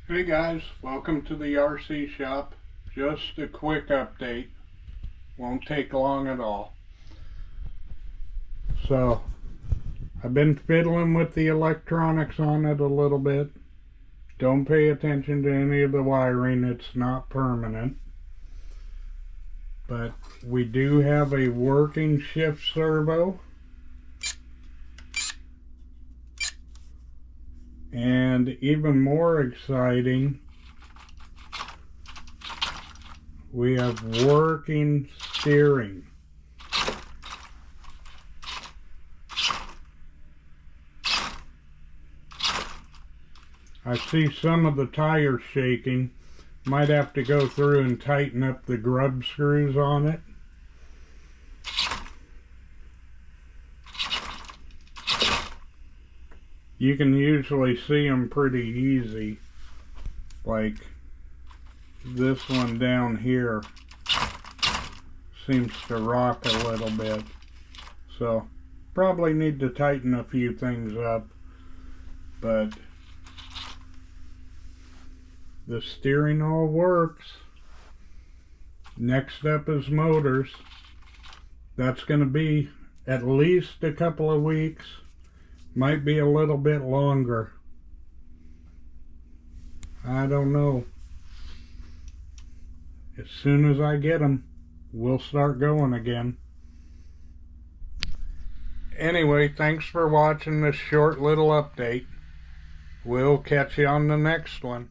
Hey guys, welcome to the RC shop. Just a quick update. Won't take long at all. So, I've been fiddling with the electronics on it a little bit. Don't pay attention to any of the wiring, it's not permanent. But we do have a working shift servo. And even more exciting, we have working steering. I see some of the tires shaking. Might have to go through and tighten up the grub screws on it. You can usually see them pretty easy, like this one down here seems to rock a little bit, so probably need to tighten a few things up, but the steering all works. Next up is motors. That's going to be at least a couple of weeks. Might be a little bit longer. I don't know. As soon as I get them, we'll start going again. Anyway, thanks for watching this short little update. We'll catch you on the next one.